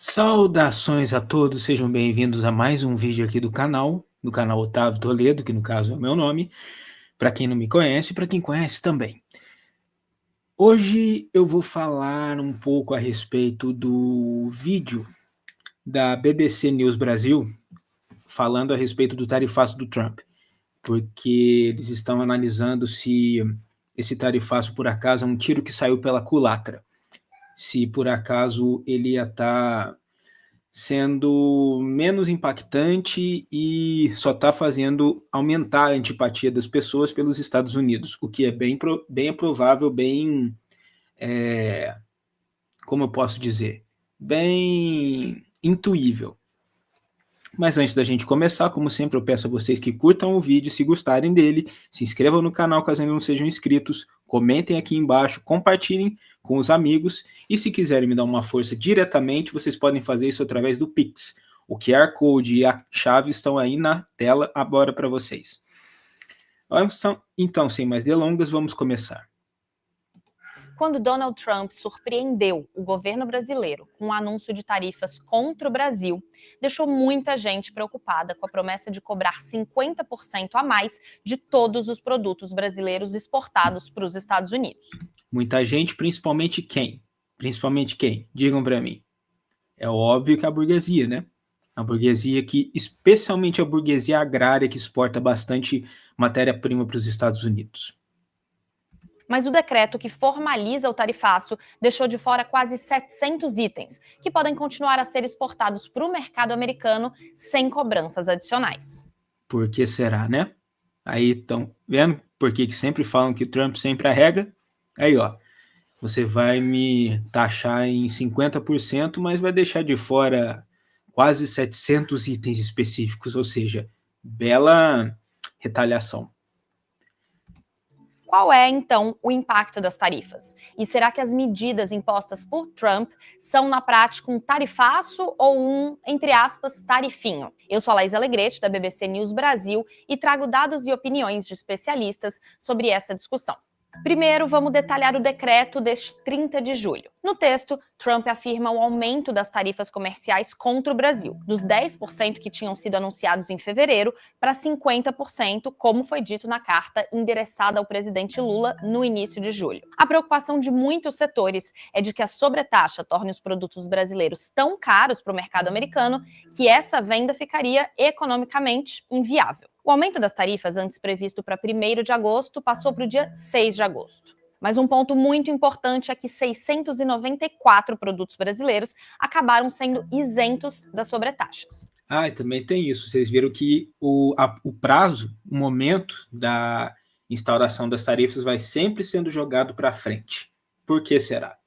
Saudações a todos, sejam bem-vindos a mais um vídeo aqui do canal Otávio Toledo, que no caso é o meu nome, para quem não me conhece, para quem conhece também. Hoje eu vou falar um pouco a respeito do vídeo da BBC News Brasil, falando a respeito do tarifaço do Trump, porque eles estão analisando se esse tarifaço por acaso é um tiro que saiu pela culatra, se por acaso ele ia estar sendo menos impactante e só está fazendo aumentar a antipatia das pessoas pelos Estados Unidos, o que é bem provável, como eu posso dizer, bem intuível. Mas antes da gente começar, como sempre, eu peço a vocês que curtam o vídeo, se gostarem dele, se inscrevam no canal caso ainda não sejam inscritos, comentem aqui embaixo, compartilhem com os amigos e se quiserem me dar uma força diretamente, vocês podem fazer isso através do Pix. O QR Code e a chave estão aí na tela agora para vocês. Então, sem mais delongas, vamos começar. Quando Donald Trump surpreendeu o governo brasileiro com o anúncio de tarifas contra o Brasil, deixou muita gente preocupada com a promessa de cobrar 50% a mais de todos os produtos brasileiros exportados para os Estados Unidos. Muita gente, principalmente quem? Principalmente quem? Digam para mim. É óbvio que a burguesia, né? A burguesia especialmente a burguesia agrária, que exporta bastante matéria-prima para os Estados Unidos. Mas o decreto que formaliza o tarifaço deixou de fora quase 700 itens, que podem continuar a ser exportados para o mercado americano sem cobranças adicionais. Por que será, né? Aí estão vendo por que sempre falam que o Trump sempre arrega? Aí, ó, você vai me taxar em 50%, mas vai deixar de fora quase 700 itens específicos, ou seja, bela retaliação. Qual é, então, o impacto das tarifas? E será que as medidas impostas por Trump são, na prática, um tarifaço ou um, entre aspas, tarifinho? Eu sou a Laís Alegrete, da BBC News Brasil, e trago dados e opiniões de especialistas sobre essa discussão. Primeiro, vamos detalhar o decreto deste 30 de julho. No texto, Trump afirma o aumento das tarifas comerciais contra o Brasil, dos 10% que tinham sido anunciados em fevereiro para 50%, como foi dito na carta endereçada ao presidente Lula no início de julho. A preocupação de muitos setores é de que a sobretaxa torne os produtos brasileiros tão caros para o mercado americano que essa venda ficaria economicamente inviável. O aumento das tarifas, antes previsto para 1º de agosto, passou para o dia 6 de agosto. Mas um ponto muito importante é que 694 produtos brasileiros acabaram sendo isentos das sobretaxas. Ah, e também tem isso. Vocês viram que o prazo, o momento da instauração das tarifas vai sempre sendo jogado para frente. Por que será?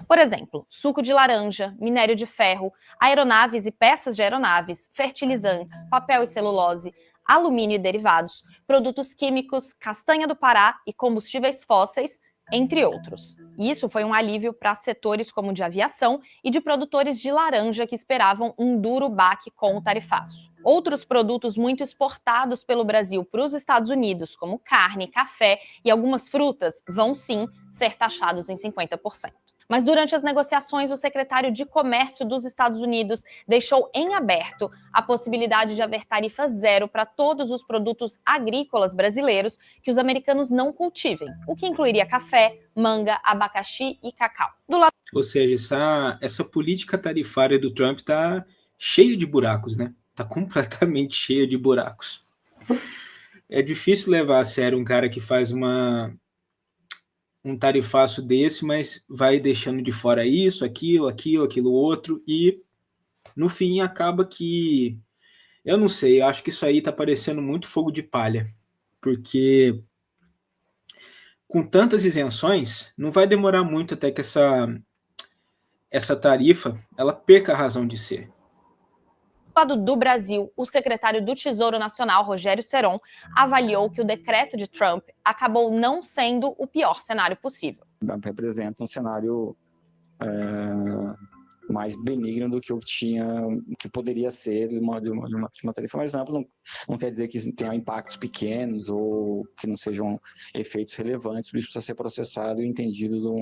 Por exemplo, suco de laranja, minério de ferro, aeronaves e peças de aeronaves, fertilizantes, papel e celulose, alumínio e derivados, produtos químicos, castanha do Pará e combustíveis fósseis, entre outros. Isso foi um alívio para setores como o de aviação e de produtores de laranja que esperavam um duro baque com o tarifaço. Outros produtos muito exportados pelo Brasil para os Estados Unidos, como carne, café e algumas frutas, vão sim ser taxados em 50%. Mas durante as negociações, o secretário de Comércio dos Estados Unidos deixou em aberto a possibilidade de haver tarifa zero para todos os produtos agrícolas brasileiros que os americanos não cultivem, o que incluiria café, manga, abacaxi e cacau. Ou seja, essa política tarifária do Trump está cheia de buracos, né? Está completamente cheia de buracos. É difícil levar a sério um cara que faz um tarifaço desse, mas vai deixando de fora isso, aquilo outro, e no fim acaba que, eu não sei, eu acho que isso aí tá parecendo muito fogo de palha, porque com tantas isenções, não vai demorar muito até que essa tarifa, ela perca a razão de ser. Do lado do Brasil, o secretário do Tesouro Nacional, Rogério Seron, avaliou que o decreto de Trump acabou não sendo o pior cenário possível. Representa um cenário mais benigno do que o que poderia ser de uma tarifa mais ampla. Não quer dizer que tenha impactos pequenos ou que não sejam efeitos relevantes, por isso precisa ser processado e entendido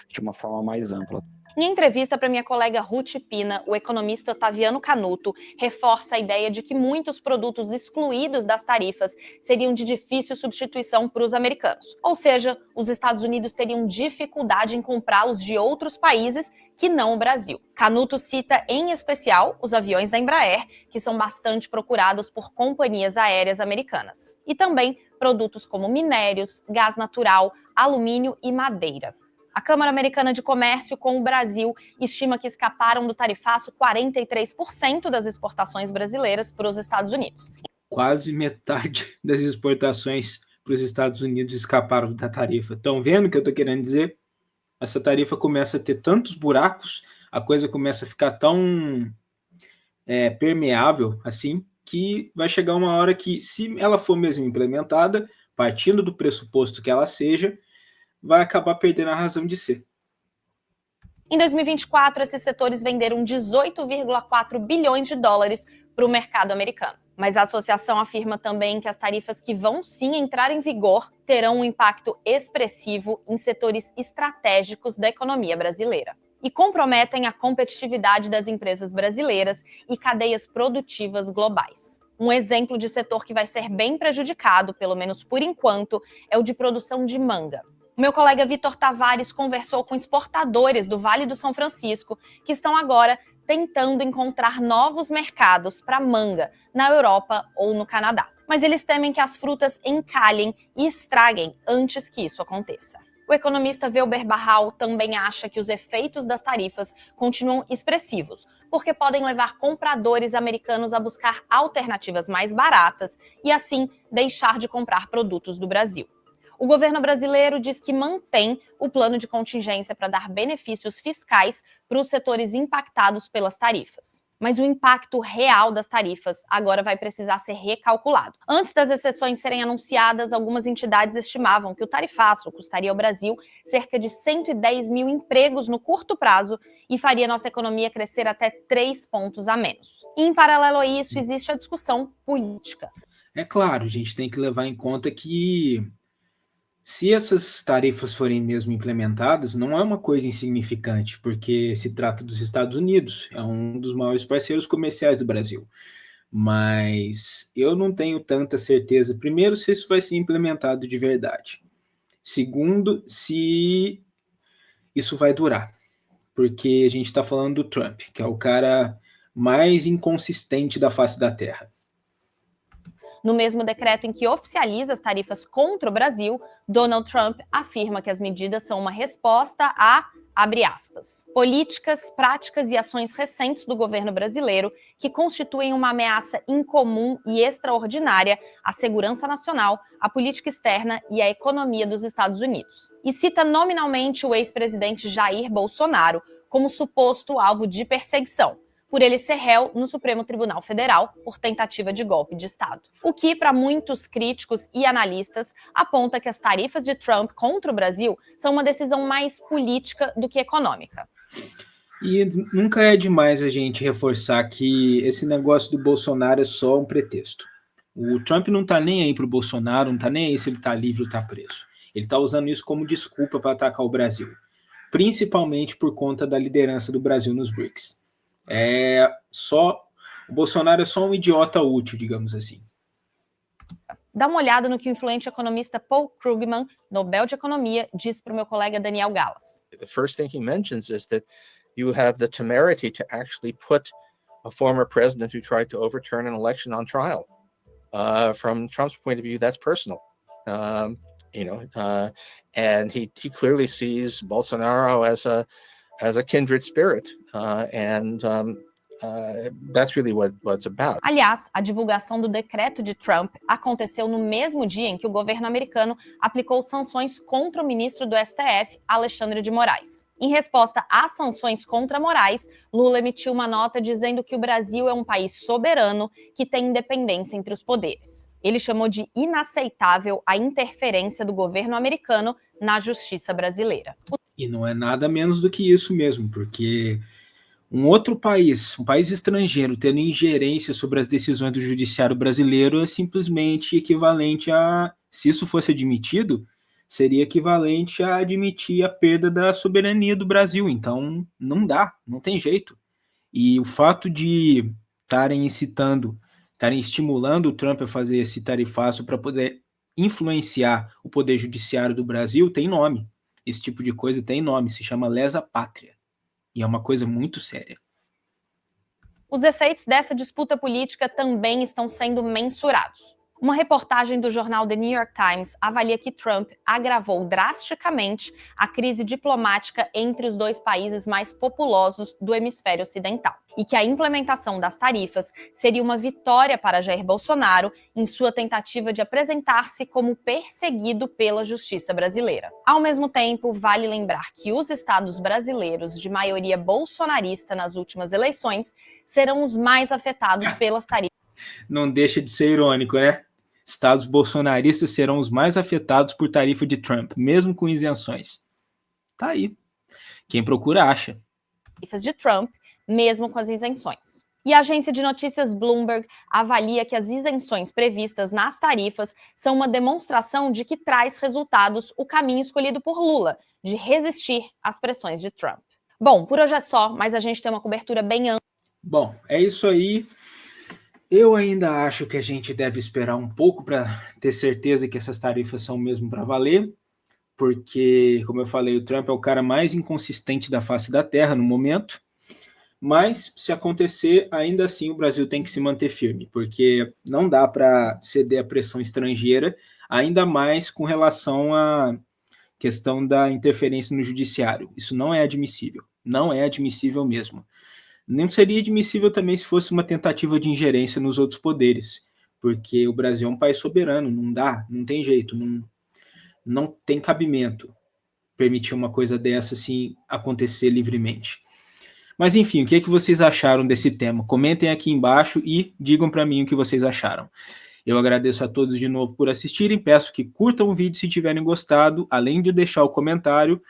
de uma forma mais ampla. Em entrevista para minha colega Ruth Pina, o economista Otaviano Canuto reforça a ideia de que muitos produtos excluídos das tarifas seriam de difícil substituição para os americanos. Ou seja, os Estados Unidos teriam dificuldade em comprá-los de outros países que não o Brasil. Canuto cita, em especial, os aviões da Embraer, que são bastante procurados por companhias aéreas americanas. E também produtos como minérios, gás natural, alumínio e madeira. A Câmara Americana de Comércio com o Brasil estima que escaparam do tarifaço 43% das exportações brasileiras para os Estados Unidos. Quase metade das exportações para os Estados Unidos escaparam da tarifa. Estão vendo o que eu estou querendo dizer? Essa tarifa começa a ter tantos buracos, a coisa começa a ficar tão permeável assim, que vai chegar uma hora que, se ela for mesmo implementada, partindo do pressuposto que ela seja, vai acabar perdendo a razão de ser. Em 2024, esses setores venderam 18,4 bilhões de dólares para o mercado americano. Mas a associação afirma também que as tarifas que vão sim entrar em vigor terão um impacto expressivo em setores estratégicos da economia brasileira e comprometem a competitividade das empresas brasileiras e cadeias produtivas globais. Um exemplo de setor que vai ser bem prejudicado, pelo menos por enquanto, é o de produção de manga. O meu colega Vitor Tavares conversou com exportadores do Vale do São Francisco que estão agora tentando encontrar novos mercados para manga na Europa ou no Canadá. Mas eles temem que as frutas encalhem e estraguem antes que isso aconteça. O economista Velber Barral também acha que os efeitos das tarifas continuam expressivos, porque podem levar compradores americanos a buscar alternativas mais baratas e, assim, deixar de comprar produtos do Brasil. O governo brasileiro diz que mantém o plano de contingência para dar benefícios fiscais para os setores impactados pelas tarifas. Mas o impacto real das tarifas agora vai precisar ser recalculado. Antes das exceções serem anunciadas, algumas entidades estimavam que o tarifaço custaria ao Brasil cerca de 110 mil empregos no curto prazo e faria nossa economia crescer até 3 pontos a menos. E, em paralelo a isso, existe a discussão política. É claro, a gente tem que levar em conta que, se essas tarifas forem mesmo implementadas, não é uma coisa insignificante, porque se trata dos Estados Unidos, é um dos maiores parceiros comerciais do Brasil. Mas eu não tenho tanta certeza, primeiro, se isso vai ser implementado de verdade. Segundo, se isso vai durar. Porque a gente está falando do Trump, que é o cara mais inconsistente da face da Terra. No mesmo decreto em que oficializa as tarifas contra o Brasil, Donald Trump afirma que as medidas são uma resposta a, abre aspas, políticas, práticas e ações recentes do governo brasileiro que constituem uma ameaça incomum e extraordinária à segurança nacional, à política externa e à economia dos Estados Unidos. E cita nominalmente o ex-presidente Jair Bolsonaro como suposto alvo de perseguição, por ele ser réu no Supremo Tribunal Federal por tentativa de golpe de Estado. O que, para muitos críticos e analistas, aponta que as tarifas de Trump contra o Brasil são uma decisão mais política do que econômica. E nunca é demais a gente reforçar que esse negócio do Bolsonaro é só um pretexto. O Trump não está nem aí para o Bolsonaro, não está nem aí se ele está livre ou está preso. Ele está usando isso como desculpa para atacar o Brasil, principalmente por conta da liderança do Brasil nos BRICS. O Bolsonaro é só um idiota útil, digamos assim. Dá uma olhada no que o influente economista Paul Krugman, Nobel de Economia, diz para o meu colega Daniel Gallas. The first thing he mentions is that you have the temerity to actually put a former president who tried to overturn an election on trial. From Trump's point of view, that's personal. And he clearly sees Bolsonaro as a kindred spirit, that's really what it's about. Aliás, a divulgação do decreto de Trump aconteceu no mesmo dia em que o governo americano aplicou sanções contra o ministro do STF, Alexandre de Moraes. Em resposta às sanções contra Moraes, Lula emitiu uma nota dizendo que o Brasil é um país soberano que tem independência entre os poderes. Ele chamou de inaceitável a interferência do governo americano na justiça brasileira. E não é nada menos do que isso mesmo, porque um outro país, um país estrangeiro, tendo ingerência sobre as decisões do judiciário brasileiro é simplesmente equivalente a, se isso fosse admitido, seria equivalente a admitir a perda da soberania do Brasil. Então, não dá, não tem jeito. E o fato de estarem estimulando o Trump a fazer esse tarifaço para poder influenciar o poder judiciário do Brasil tem nome. Esse tipo de coisa tem nome, se chama lesa pátria. E é uma coisa muito séria. Os efeitos dessa disputa política também estão sendo mensurados. Uma reportagem do jornal The New York Times avalia que Trump agravou drasticamente a crise diplomática entre os dois países mais populosos do hemisfério ocidental, e que a implementação das tarifas seria uma vitória para Jair Bolsonaro em sua tentativa de apresentar-se como perseguido pela justiça brasileira. Ao mesmo tempo, vale lembrar que os estados brasileiros de maioria bolsonarista nas últimas eleições serão os mais afetados pelas tarifas. Não deixa de ser irônico, né? Estados bolsonaristas serão os mais afetados por tarifa de Trump, mesmo com isenções. Tá aí. Quem procura acha. Tarifas de Trump, mesmo com as isenções. E a agência de notícias Bloomberg avalia que as isenções previstas nas tarifas são uma demonstração de que traz resultados o caminho escolhido por Lula, de resistir às pressões de Trump. Bom, por hoje é só, mas a gente tem uma cobertura bem ampla. Bom, é isso aí. Eu ainda acho que a gente deve esperar um pouco para ter certeza que essas tarifas são mesmo para valer, porque, como eu falei, o Trump é o cara mais inconsistente da face da Terra no momento, mas se acontecer, ainda assim o Brasil tem que se manter firme, porque não dá para ceder à pressão estrangeira, ainda mais com relação à questão da interferência no judiciário. Isso não é admissível, não é admissível mesmo. Não seria admissível também se fosse uma tentativa de ingerência nos outros poderes, porque o Brasil é um país soberano, não dá, não tem jeito, não tem cabimento permitir uma coisa dessa assim acontecer livremente. Mas enfim, o que vocês acharam desse tema? Comentem aqui embaixo e digam para mim o que vocês acharam. Eu agradeço a todos de novo por assistirem, peço que curtam o vídeo se tiverem gostado, além de deixar o comentário.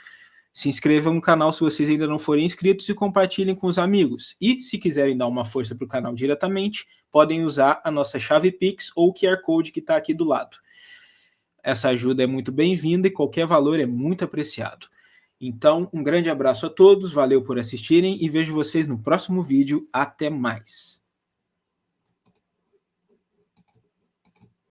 Se inscrevam no canal se vocês ainda não forem inscritos e compartilhem com os amigos. E se quiserem dar uma força para o canal diretamente, podem usar a nossa chave Pix ou o QR Code que está aqui do lado. Essa ajuda é muito bem-vinda e qualquer valor é muito apreciado. Então, um grande abraço a todos, valeu por assistirem e vejo vocês no próximo vídeo. Até mais!